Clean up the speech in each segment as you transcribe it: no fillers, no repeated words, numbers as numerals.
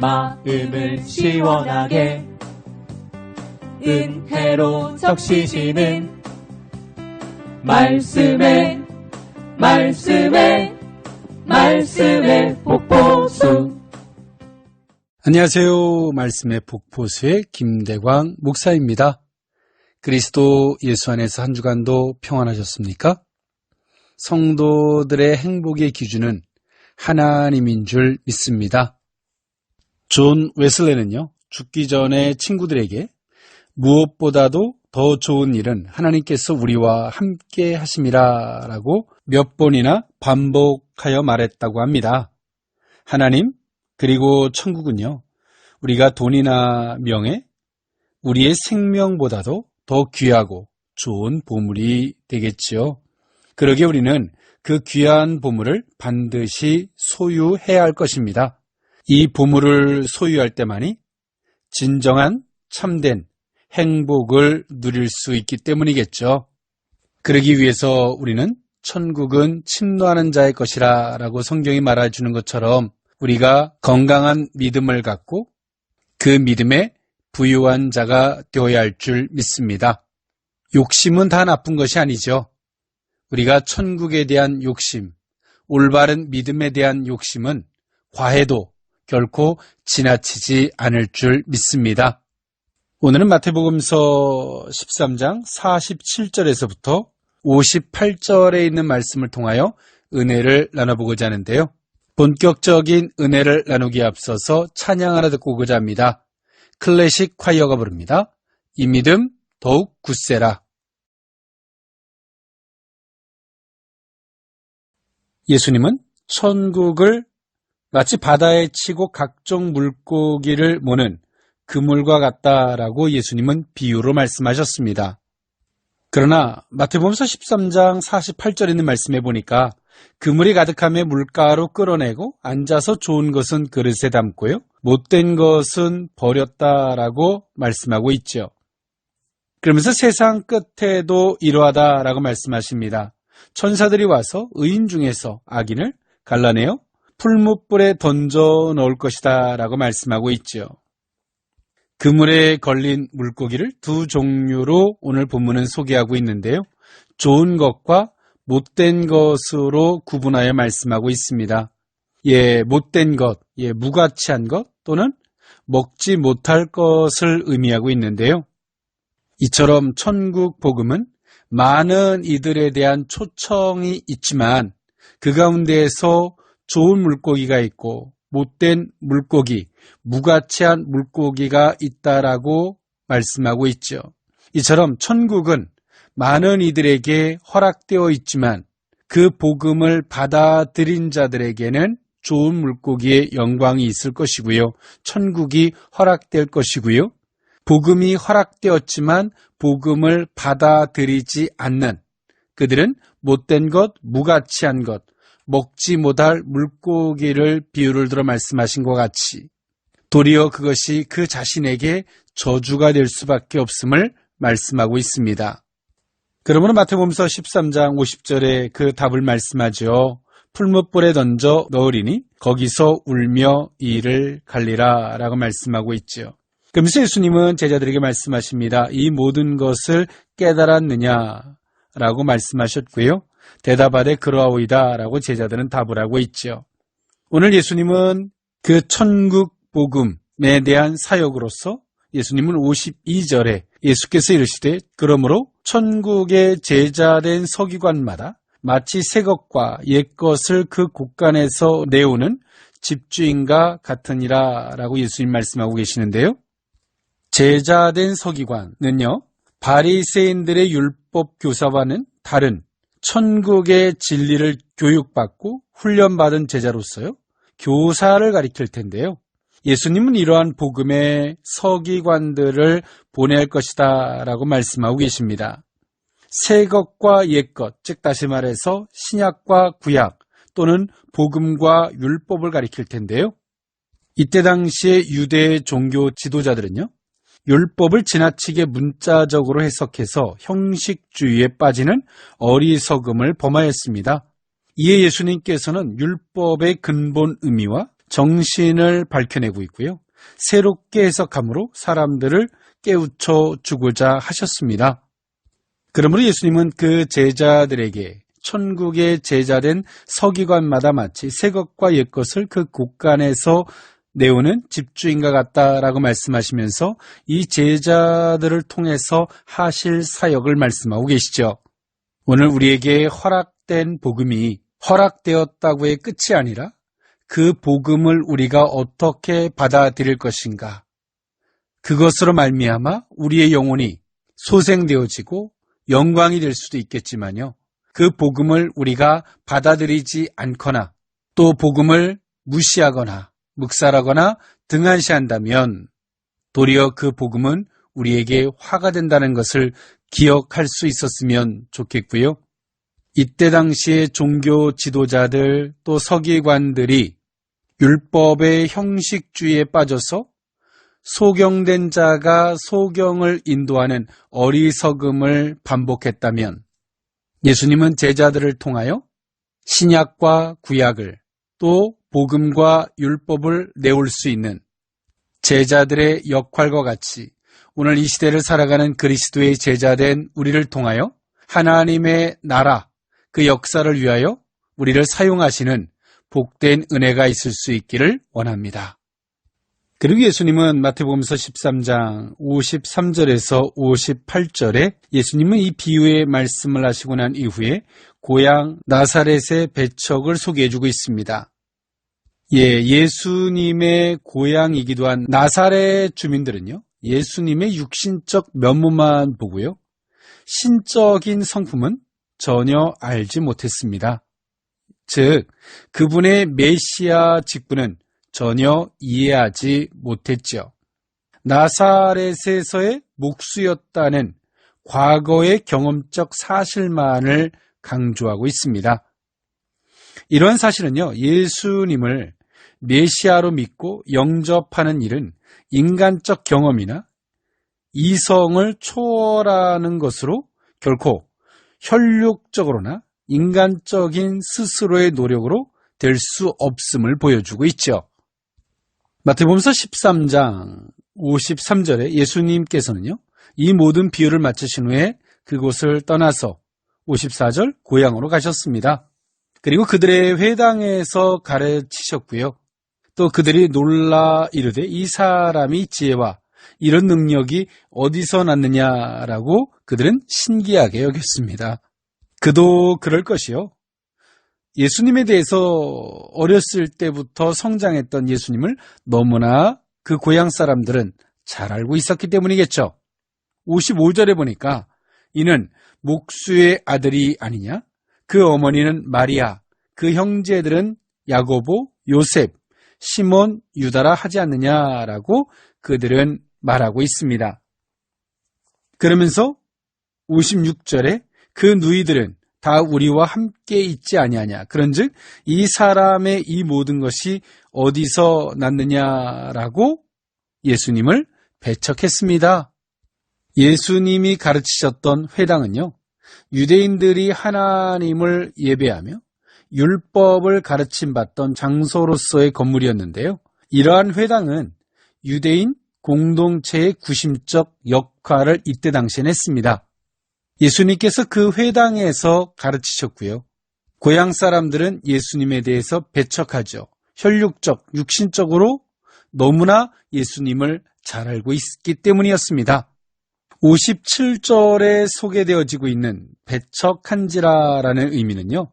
마음을 시원하게 은혜로 적시시는 말씀에 복보수. 안녕하세요. 말씀의 복보수의 김대광 목사입니다. 그리스도 예수 안에서 한 주간도 평안하셨습니까? 성도들의 행복의 기준은 하나님인 줄 믿습니다. 존 웨슬레는요, 죽기 전에 친구들에게 무엇보다도 더 좋은 일은 하나님께서 우리와 함께 하심이라 라고 몇 번이나 반복하여 말했다고 합니다. 하나님, 그리고 천국은요, 우리가 돈이나 명예, 우리의 생명보다도 더 귀하고 좋은 보물이 되겠지요. 그러기에 우리는 그 귀한 보물을 반드시 소유해야 할 것입니다. 이 보물을 소유할 때만이 진정한 참된 행복을 누릴 수 있기 때문이겠죠. 그러기 위해서 우리는 천국은 침노하는 자의 것이라 라고 성경이 말해주는 것처럼 우리가 건강한 믿음을 갖고 그 믿음에 부유한 자가 되어야 할 줄 믿습니다. 욕심은 다 나쁜 것이 아니죠. 우리가 천국에 대한 욕심, 올바른 믿음에 대한 욕심은 과해도 결코 지나치지 않을 줄 믿습니다. 오늘은 마태복음서 13장 47절에서부터 58절에 있는 말씀을 통하여 은혜를 나눠보고자 하는데요. 본격적인 은혜를 나누기에 앞서서 찬양 하나 듣고 오고자 합니다. 클래식 콰이어가 부릅니다. 이 믿음 더욱 굳세라. 예수님은 천국을 마치 바다에 치고 각종 물고기를 모는 그물과 같다라고 예수님은 비유로 말씀하셨습니다. 그러나 마태복음서 13장 48절에 있는 말씀에 보니까 그물이 가득함에 물가로 끌어내고 앉아서 좋은 것은 그릇에 담고요, 못된 것은 버렸다라고 말씀하고 있죠. 그러면서 세상 끝에도 이러하다라고 말씀하십니다. 천사들이 와서 의인 중에서 악인을 갈라내어 풀무불에 던져 넣을 것이다 라고 말씀하고 있죠. 그물에 걸린 물고기를 두 종류로 오늘 본문은 소개하고 있는데요. 좋은 것과 못된 것으로 구분하여 말씀하고 있습니다. 못된 것, 무가치한 것 또는 먹지 못할 것을 의미하고 있는데요. 이처럼 천국 복음은 많은 이들에 대한 초청이 있지만 그 가운데에서 좋은 물고기가 있고 못된 물고기, 무가치한 물고기가 있다라고 말씀하고 있죠. 이처럼 천국은 많은 이들에게 허락되어 있지만 그 복음을 받아들인 자들에게는 좋은 물고기의 영광이 있을 것이고요. 천국이 허락될 것이고요. 복음이 허락되었지만 복음을 받아들이지 않는 그들은 못된 것, 무가치한 것, 먹지 못할 물고기를 비유를 들어 말씀하신 것 같이 도리어 그것이 그 자신에게 저주가 될 수밖에 없음을 말씀하고 있습니다. 그러므로 마태복음서 13장 50절에 그 답을 말씀하죠. 풀무불에 던져 넣으리니 거기서 울며 이를 갈리라 라고 말씀하고 있죠. 그러면서 예수님은 제자들에게 말씀하십니다. 이 모든 것을 깨달았느냐 라고 말씀하셨고요. 대답하되 그러하오이다 라고 제자들은 답을 하고 있죠. 오늘 예수님은 그 천국 복음에 대한 사역으로서 예수님은 52절에 예수께서 이르시되 그러므로 천국의 제자된 서기관마다 마치 새 것과 옛 것을 그 곳간에서 내오는 집주인과 같으니라 라고 예수님 말씀하고 계시는데요. 제자된 서기관은요, 바리새인들의 율법 교사와는 다른 천국의 진리를 교육받고 훈련받은 제자로서요, 교사를 가리킬 텐데요. 예수님은 이러한 복음의 서기관들을 보낼 것이다 라고 말씀하고 계십니다. 새 것과 옛 것, 즉 다시 말해서 신약과 구약 또는 복음과 율법을 가리킬 텐데요. 이때 당시의 유대 종교 지도자들은요, 율법을 지나치게 문자적으로 해석해서 형식주의에 빠지는 어리석음을 범하였습니다. 이에 예수님께서는 율법의 근본 의미와 정신을 밝혀내고 있고요. 새롭게 해석함으로 사람들을 깨우쳐 주고자 하셨습니다. 그러므로 예수님은 그 제자들에게 천국의 제자된 서기관마다 마치 새 것과 옛 것을 그 곳간에서 내오는 집주인과 같다라고 말씀하시면서 이 제자들을 통해서 하실 사역을 말씀하고 계시죠. 오늘 우리에게 허락된 복음이 허락되었다고의 끝이 아니라 그 복음을 우리가 어떻게 받아들일 것인가, 그것으로 말미암아 우리의 영혼이 소생되어지고 영광이 될 수도 있겠지만요, 그 복음을 우리가 받아들이지 않거나 또 복음을 무시하거나 묵살하거나 등한시한다면 도리어 그 복음은 우리에게 화가 된다는 것을 기억할 수 있었으면 좋겠고요. 이때 당시의 종교 지도자들 또 서기관들이 율법의 형식주의에 빠져서 소경된 자가 소경을 인도하는 어리석음을 반복했다면 예수님은 제자들을 통하여 신약과 구약을 또 복음과 율법을 내올 수 있는 제자들의 역할과 같이 오늘 이 시대를 살아가는 그리스도의 제자된 우리를 통하여 하나님의 나라, 그 역사를 위하여 우리를 사용하시는 복된 은혜가 있을 수 있기를 원합니다. 그리고 예수님은 마태복음서 13장 53절에서 58절에 예수님은 이 비유의 말씀을 하시고 난 이후에 고향 나사렛의 배척을 소개해주고 있습니다. 예수님의 고향이기도 한 나사렛 주민들은요, 예수님의 육신적 면모만 보고요, 신적인 성품은 전혀 알지 못했습니다. 즉, 그분의 메시아 직분은 전혀 이해하지 못했죠. 나사렛에서의 목수였다는 과거의 경험적 사실만을 강조하고 있습니다. 이런 사실은요, 예수님을 메시아로 믿고 영접하는 일은 인간적 경험이나 이성을 초월하는 것으로 결코 혈육적으로나 인간적인 스스로의 노력으로 될 수 없음을 보여주고 있죠. 마태복음서 13장 53절에 예수님께서는요, 이 모든 비유를 마치신 후에 그곳을 떠나서 54절 고향으로 가셨습니다. 그리고 그들의 회당에서 가르치셨고요. 또 그들이 놀라 이르되 이 사람이 지혜와 이런 능력이 어디서 났느냐라고 그들은 신기하게 여겼습니다. 그도 그럴 것이요. 예수님에 대해서 어렸을 때부터 성장했던 예수님을 너무나 그 고향 사람들은 잘 알고 있었기 때문이겠죠. 55절에 보니까 이는 목수의 아들이 아니냐? 그 어머니는 마리아, 그 형제들은 야고보, 요셉, 시몬, 유다라 하지 않느냐라고 그들은 말하고 있습니다. 그러면서 56절에 그 누이들은 다 우리와 함께 있지 아니하냐. 그런즉 이 사람의 이 모든 것이 어디서 났느냐라고 예수님을 배척했습니다. 예수님이 가르치셨던 회당은요, 유대인들이 하나님을 예배하며 율법을 가르침받던 장소로서의 건물이었는데요. 이러한 회당은 유대인 공동체의 구심적 역할을 이때 당시엔 했습니다. 예수님께서 그 회당에서 가르치셨고요. 고향 사람들은 예수님에 대해서 배척하죠. 혈육적, 육신적으로 너무나 예수님을 잘 알고 있기 때문이었습니다. 57절에 소개되어지고 있는 배척한지라라는 의미는요,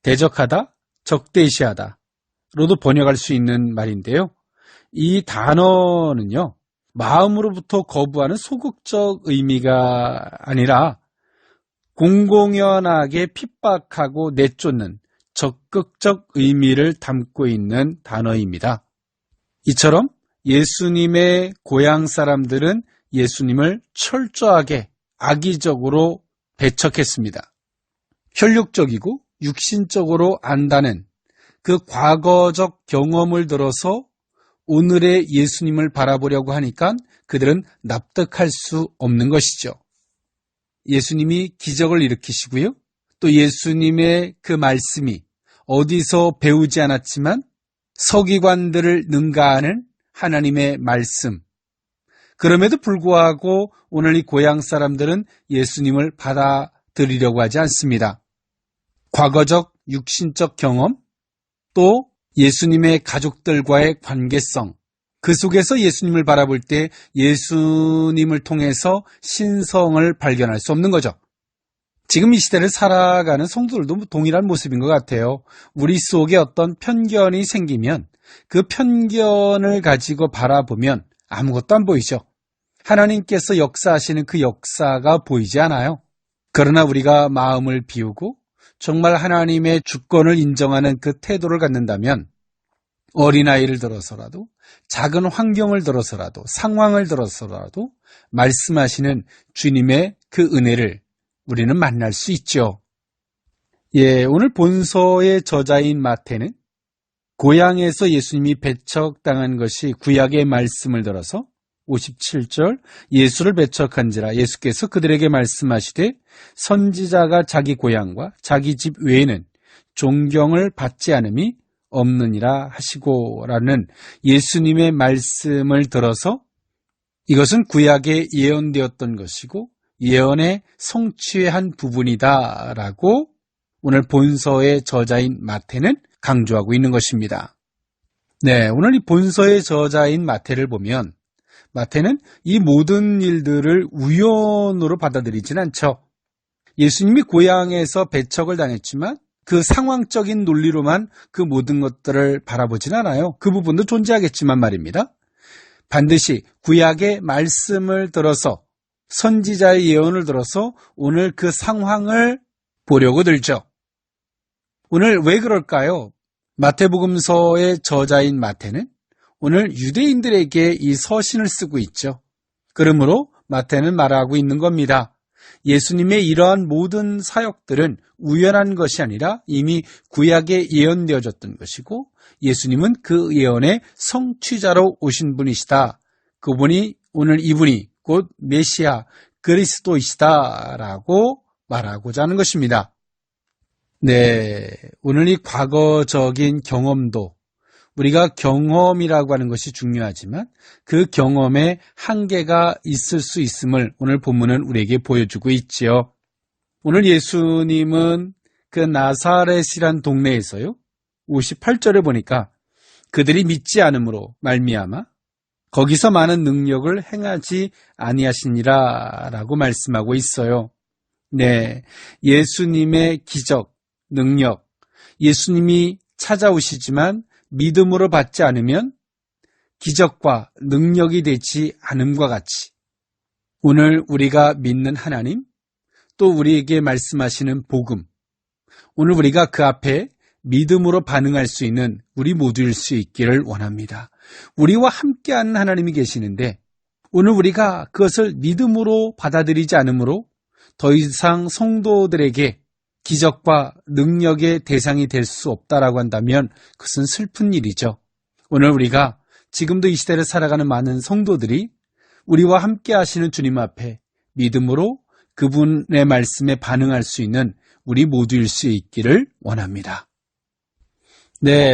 대적하다, 적대시하다 로도 번역할 수 있는 말인데요. 이 단어는요, 마음으로부터 거부하는 소극적 의미가 아니라 공공연하게 핍박하고 내쫓는 적극적 의미를 담고 있는 단어입니다. 이처럼 예수님의 고향 사람들은 예수님을 철저하게 악의적으로 배척했습니다. 혈육적이고 육신적으로 안다는 그 과거적 경험을 들어서 오늘의 예수님을 바라보려고 하니까 그들은 납득할 수 없는 것이죠. 예수님이 기적을 일으키시고요. 또 예수님의 그 말씀이 어디서 배우지 않았지만 서기관들을 능가하는 하나님의 말씀. 그럼에도 불구하고 오늘 이 고향 사람들은 예수님을 받아들이려고 하지 않습니다. 과거적 육신적 경험, 또 예수님의 가족들과의 관계성, 그 속에서 예수님을 바라볼 때 예수님을 통해서 신성을 발견할 수 없는 거죠. 지금 이 시대를 살아가는 성도들도 동일한 모습인 것 같아요. 우리 속에 어떤 편견이 생기면 그 편견을 가지고 바라보면 아무것도 안 보이죠. 하나님께서 역사하시는 그 역사가 보이지 않아요. 그러나 우리가 마음을 비우고 정말 하나님의 주권을 인정하는 그 태도를 갖는다면 어린아이를 들어서라도 작은 환경을 들어서라도 상황을 들어서라도 말씀하시는 주님의 그 은혜를 우리는 만날 수 있죠. 오늘 본서의 저자인 마태는 고향에서 예수님이 배척당한 것이 구약의 말씀을 들어서 57절 예수를 배척한지라 예수께서 그들에게 말씀하시되 선지자가 자기 고향과 자기 집 외에는 존경을 받지 않음이 없느니라 하시고 라는 예수님의 말씀을 들어서 이것은 구약에 예언되었던 것이고 예언의 성취의 한 부분이다라고 오늘 본서의 저자인 마태는 강조하고 있는 것입니다. 오늘 이 본서의 저자인 마태를 보면 마태는 이 모든 일들을 우연으로 받아들이진 않죠. 예수님이 고향에서 배척을 당했지만 그 상황적인 논리로만 그 모든 것들을 바라보진 않아요. 그 부분도 존재하겠지만 말입니다. 반드시 구약의 말씀을 들어서 선지자의 예언을 들어서 오늘 그 상황을 보려고 들죠. 오늘 왜 그럴까요? 마태복음서의 저자인 마태는 오늘 유대인들에게 이 서신을 쓰고 있죠. 그러므로 마태는 말하고 있는 겁니다. 예수님의 이러한 모든 사역들은 우연한 것이 아니라 이미 구약에 예언되어졌던 것이고 예수님은 그 예언의 성취자로 오신 분이시다. 그분이 오늘 이분이 곧 메시아 그리스도이시다라고 말하고자 하는 것입니다. 오늘 이 과거적인 경험도 우리가 경험이라고 하는 것이 중요하지만 그 경험에 한계가 있을 수 있음을 오늘 본문은 우리에게 보여주고 있지요. 오늘 예수님은 그 나사렛이란 동네에서요. 58절에 보니까 그들이 믿지 않음으로 말미암아 거기서 많은 능력을 행하지 아니하시니라 라고 말씀하고 있어요. 예수님의 기적, 능력, 예수님이 찾아오시지만 믿음으로 받지 않으면 기적과 능력이 되지 않음과 같이 오늘 우리가 믿는 하나님, 또 우리에게 말씀하시는 복음, 오늘 우리가 그 앞에 믿음으로 반응할 수 있는 우리 모두일 수 있기를 원합니다. 우리와 함께하는 하나님이 계시는데 오늘 우리가 그것을 믿음으로 받아들이지 않으므로 더 이상 성도들에게 기적과 능력의 대상이 될 수 없다라고 한다면 그것은 슬픈 일이죠. 오늘 우리가 지금도 이 시대를 살아가는 많은 성도들이 우리와 함께 하시는 주님 앞에 믿음으로 그분의 말씀에 반응할 수 있는 우리 모두일 수 있기를 원합니다.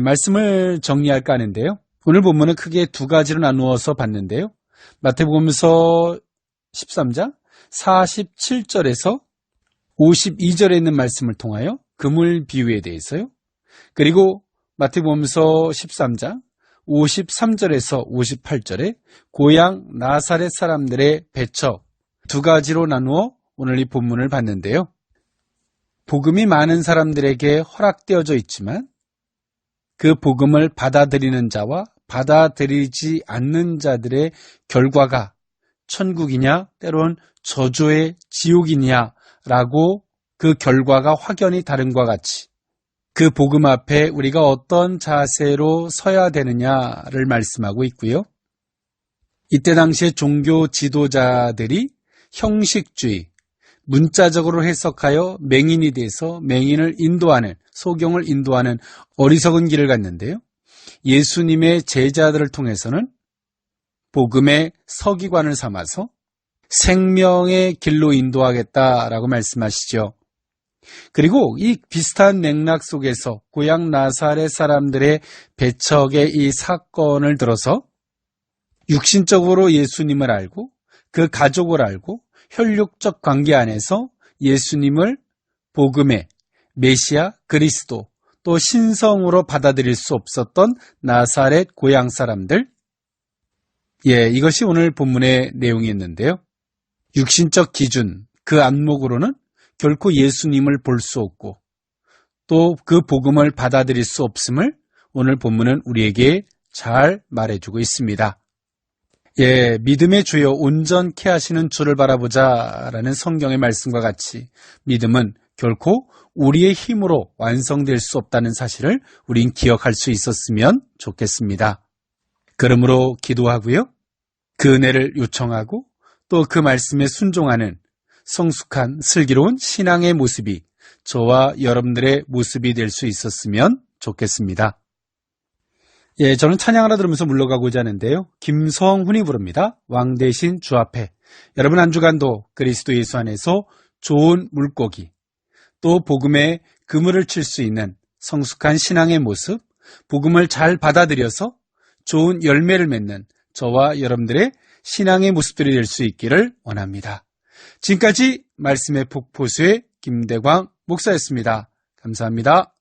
말씀을 정리할까 하는데요. 오늘 본문은 크게 두 가지로 나누어서 봤는데요. 마태복음서 13장 47절에서 52절에 있는 말씀을 통하여 그물 비유에 대해서요. 그리고 마태복음서 13장 53절에서 58절에 고향 나사렛 사람들의 배척 두 가지로 나누어 오늘 이 본문을 봤는데요. 복음이 많은 사람들에게 허락되어져 있지만 그 복음을 받아들이는 자와 받아들이지 않는 자들의 결과가 천국이냐 때론 저주의 지옥이냐라고 그 결과가 확연히 다른과 같이 그 복음 앞에 우리가 어떤 자세로 서야 되느냐를 말씀하고 있고요. 이때 당시에 종교 지도자들이 형식주의, 문자적으로 해석하여 맹인이 돼서 맹인을 인도하는, 소경을 인도하는 어리석은 길을 갔는데요. 예수님의 제자들을 통해서는 복음의 서기관을 삼아서 생명의 길로 인도하겠다라고 말씀하시죠. 그리고 이 비슷한 맥락 속에서 고향 나사렛 사람들의 배척의 이 사건을 들어서 육신적으로 예수님을 알고 그 가족을 알고 혈육적 관계 안에서 예수님을 복음의 메시아 그리스도 또 신성으로 받아들일 수 없었던 나사렛 고향 사람들, 이것이 오늘 본문의 내용이었는데요. 육신적 기준, 그 안목으로는 결코 예수님을 볼 수 없고 또 그 복음을 받아들일 수 없음을 오늘 본문은 우리에게 잘 말해주고 있습니다. 믿음의 주여 온전케 하시는 주를 바라보자 라는 성경의 말씀과 같이 믿음은 결코 우리의 힘으로 완성될 수 없다는 사실을 우린 기억할 수 있었으면 좋겠습니다. 그러므로 기도하고요. 그 은혜를 요청하고 또 그 말씀에 순종하는 성숙한 슬기로운 신앙의 모습이 저와 여러분들의 모습이 될 수 있었으면 좋겠습니다. 저는 찬양 하나 들으면서 물러가고자 하는데요. 김성훈이 부릅니다. 왕 대신 주 앞에. 여러분 한 주간도 그리스도 예수 안에서 좋은 물고기, 또 복음에 그물을 칠 수 있는 성숙한 신앙의 모습, 복음을 잘 받아들여서 좋은 열매를 맺는 저와 여러분들의 신앙의 모습들이 될 수 있기를 원합니다. 지금까지 말씀의 폭포수의 김대광 목사였습니다. 감사합니다.